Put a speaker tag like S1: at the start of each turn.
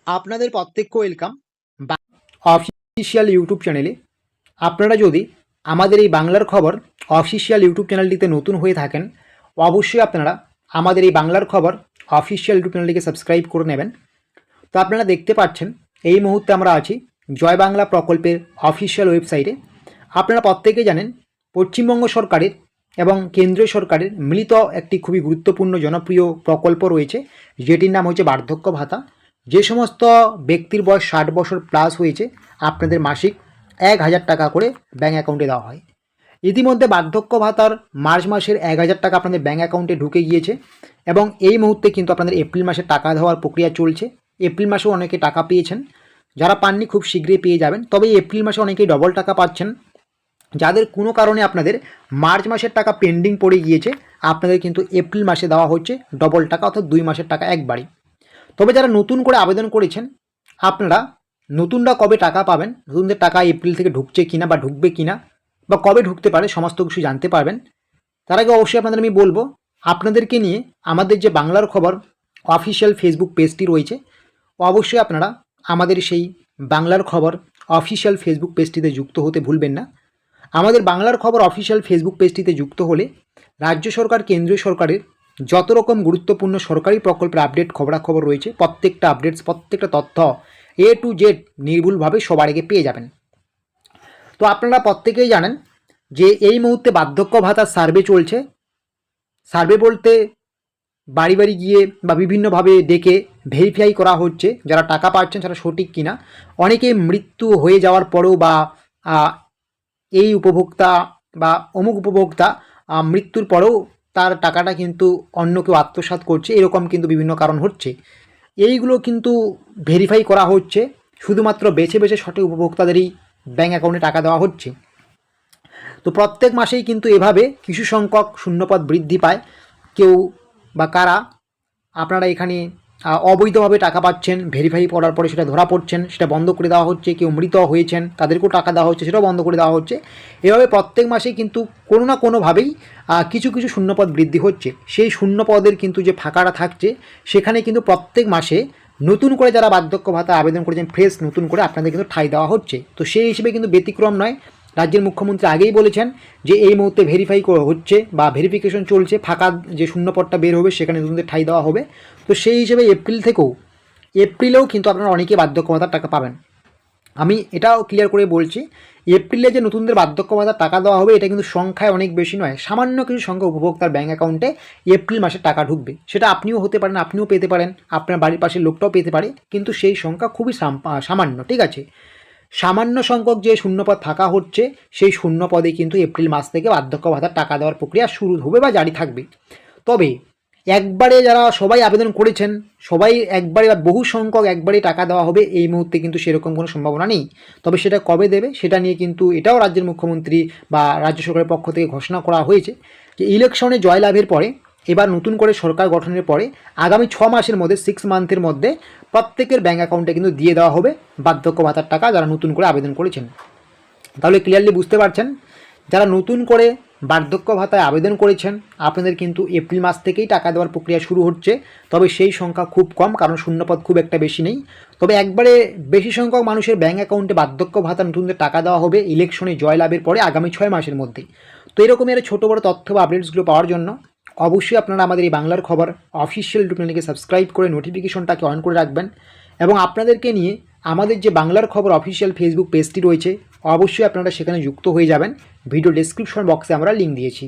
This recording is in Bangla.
S1: আপনাদের প্রত্যেককে ওয়েলকাম অফিসিয়াল ইউটিউব চ্যানেলে। আপনারা যদি আমাদের এই বাংলার খবর অফিসিয়াল ইউটিউব চ্যানেলটিতে নতুন হয়ে থাকেন, অবশ্যই আপনারা আমাদের এই বাংলার খবর অফিসিয়াল ইউটিউব চ্যানেলটিকে সাবস্ক্রাইব করে নেবেন। তো আপনারা দেখতে পাচ্ছেন এই মুহূর্তে আমরা আছি জয় বাংলা প্রকল্পের অফিসিয়াল ওয়েবসাইটে। আপনারা প্রত্যেকেই জানেন পশ্চিমবঙ্গ সরকারের এবং কেন্দ্রীয় সরকারের মিলিত একটি খুবই গুরুত্বপূর্ণ জনপ্রিয় প্রকল্প রয়েছে, যেটির নাম হচ্ছে বার্ধক্য ভাতা। যে সমস্ত ব্যক্তির বয়স 60 বছর প্লাস হয়েছে, আপনাদের মাসিক 1000 টাকা করে ব্যাঙ্ক অ্যাকাউন্টে দেওয়া হয়। ইতিমধ্যে বার্ধক্য ভাতার মার্চ মাসের 1000 টাকা আপনাদের ব্যাঙ্ক অ্যাকাউন্টে ঢুকে গিয়েছে এবং এই মুহূর্তে কিন্তু আপনাদের এপ্রিল মাসে টাকা দেওয়ার প্রক্রিয়া চলছে। এপ্রিল মাসেও অনেকে টাকা পেয়েছেন, যারা পাননি খুব শীঘ্রই পেয়ে যাবেন। তবে এই এপ্রিল মাসে অনেকেই ডবল টাকা পাচ্ছেন। যাদের কোনো কারণে আপনাদের মার্চ মাসের টাকা পেন্ডিং পড়ে গিয়েছে, আপনাদের কিন্তু এপ্রিল মাসে দেওয়া হচ্ছে ডবল টাকা, অর্থাৎ 2 মাসের টাকা একবারই। তবে যারা নতুন করে আবেদন করেছেন, আপনারা নতুনরা কবে টাকা পাবেন, নতুনদের টাকা এপ্রিল থেকে ঢুকছে কিনা বা ঢুকবে কিনা বা কবে ঢুকতে পারে, সমস্ত কিছু জানতে পারবেন। তার আগে অবশ্যই আপনাদের আমি বলবো, আপনাদেরকে নিয়ে আমাদের যে বাংলার খবর অফিসিয়াল ফেসবুক পেজটি রয়েছে, অবশ্যই আপনারা আমাদের সেই বাংলার খবর অফিসিয়াল ফেসবুক পেজটিতে যুক্ত হতে ভুলবেন না। আমাদের বাংলার খবর অফিসিয়াল ফেসবুক পেজটিতে যুক্ত হলে রাজ্য সরকার, কেন্দ্রীয় সরকারের যত রকম গুরুত্বপূর্ণ সরকারি প্রকল্পের আপডেট, খবরাখবর রয়েছে, প্রত্যেকটা আপডেটস, প্রত্যেকটা তথ্য A to Z নির্ভুলভাবে সবার আগে পেয়ে যাবেন। তো আপনারা প্রত্যেকেই জানেন যে এই মুহূর্তে বার্ধক্য ভাতার সার্ভে চলছে। সার্ভে বলতে বাড়ি বাড়ি গিয়ে বা বিভিন্নভাবে ডেকে ভেরিফাই করা হচ্ছে যারা টাকা পাচ্ছেন সেটা সঠিক কিনা। অনেকে মৃত্যু হয়ে যাওয়ার পরেও বা এই উপভোক্তা বা অমুক উপভোক্তা মৃত্যুর পরেও তার টাকাটা কিন্তু অন্য কেউ আত্মসাৎ করছে, এরকম কিন্তু বিভিন্ন কারণ হচ্ছে। এইগুলো কিন্তু ভেরিফাই করা হচ্ছে, শুধুমাত্র বেছে বেছে সঠিক উপভোক্তাদেরই ব্যাঙ্ক অ্যাকাউন্টে টাকা দেওয়া হচ্ছে। তো প্রত্যেক মাসেই কিন্তু এভাবে কিছু সংখ্যক শূন্যপদ বৃদ্ধি পায়। কেউ বা কারা আপনারা এখানে অবৈধভাবে টাকা পাচ্ছেন, ভেরিফাই করার পরে সেটা ধরা পড়ছেন, সেটা বন্ধ করে দেওয়া হচ্ছে। কেউ মৃত হয়েছেন, তাদেরকেও টাকা দেওয়া হচ্ছে, সেটাও বন্ধ করে দেওয়া হচ্ছে। এভাবে প্রত্যেক মাসেই কিন্তু কোনো না কোনোভাবেই কিছু কিছু শূন্যপদ বৃদ্ধি হচ্ছে। সেই শূন্যপদের কিন্তু যে ফাঁকাটা থাকছে, সেখানে কিন্তু প্রত্যেক মাসে নতুন করে যারা বার্ধক্য ভাতা আবেদন করেছেন, ফ্রেশ নতুন করে আপনাদের কিন্তু ঠাঁই দেওয়া হচ্ছে। তো সেই হিসেবে কিন্তু ব্যতিক্রম নয়। রাজ্যের মুখ্যমন্ত্রী আগেই বলেছেন যে এই মুহূর্তে ভেরিফাই হচ্ছে বা ভেরিফিকেশন চলছে, ফাঁকা যে শূন্যপদটা বের হবে সেখানে নতুনদের ঠাঁই দেওয়া হবে। তো সেই হিসেবে এপ্রিলেও কিন্তু আপনারা অনেকেই বার্ধক্য ভাতার টাকা পাবেন। আমি এটাও ক্লিয়ার করে বলছি, এপ্রিলে যে নতুনদের বার্ধক্য ভাতার টাকা দেওয়া হবে এটা কিন্তু সংখ্যায় অনেক বেশি নয়, সামান্য কিছু সংখ্যা উপভোক্তার ব্যাঙ্ক অ্যাকাউন্টে এপ্রিল মাসে টাকা ঢুকবে। সেটা আপনিও হতে পারেন, আপনিও পেতে পারেন, আপনার বাড়ির পাশের লোকটাও পেতে পারে, কিন্তু সেই সংখ্যা খুবই সামান্য, ঠিক আছে। সামান্য সংখ্যক যে শূন্যপদ থাকা হচ্ছে, সেই শূন্যপদে কিন্তু এপ্রিল মাস থেকে বার্ধক্য ভাতার টাকা দেওয়ার প্রক্রিয়া শুরু হবে বা জারি থাকবে। তবে একবারে যারা সবাই আবেদন করেছেন, সবাই একবারে বা বহু সংখ্যক একবারে টাকা দেওয়া হবে এই মুহূর্তে কিন্তু সেরকম কোনো সম্ভাবনা নেই। তবে সেটা কবে দেবে সেটা নিয়ে কিন্তু এটাও রাজ্যের মুখ্যমন্ত্রী বা রাজ্য সরকারের পক্ষ থেকে ঘোষণা করা হয়েছে যে ইলেকশনে জয়লাভের পরে, এবার নতুন করে সরকার গঠনের পরে আগামী 6 মাসের মধ্যে, 6 মান্থের মধ্যে প্রত্যেকের ব্যাঙ্ক অ্যাকাউন্টে কিন্তু দিয়ে দেওয়া হবে বার্ধক্য ভাতার টাকা যারা নতুন করে আবেদন করেছেন। তাহলে ক্লিয়ারলি বুঝতে পারছেন, যারা নতুন করে বার্ধক্য ভাতায় আবেদন করেছেন আপনাদের কিন্তু এপ্রিল মাস থেকেই টাকা দেওয়ার প্রক্রিয়া শুরু হচ্ছে। তবে সেই সংখ্যা খুব কম, কারণ শূন্যপদ খুব একটা বেশি নেই। তবে একবারে বেশি সংখ্যক মানুষের ব্যাঙ্ক অ্যাকাউন্টে বার্ধক্য ভাতা নতুনদের টাকা দেওয়া হবে ইলেকশনে জয়লাভের পরে আগামী 6 মাসের মধ্যে। তো এরকমের ছোটো বড়ো তথ্য বা আপডেটসগুলো পাওয়ার জন্য অবশ্যই আপনারা আমাদের এই বাংলার খবর অফিসিয়াল ইউটিউব চ্যানেলকে সাবস্ক্রাইব করে নোটিফিকেশনটাকে অন করে রাখবেন। এবং আপনাদেরকে নিয়ে আমাদের যে বাংলার খবর অফিসিয়াল ফেসবুক পেজটি রয়েছে, অবশ্যই আপনারা সেখানে যুক্ত হয়ে যাবেন। ভিডিও ডেসক্রিপশন বক্সে আমরা লিঙ্ক দিয়েছি।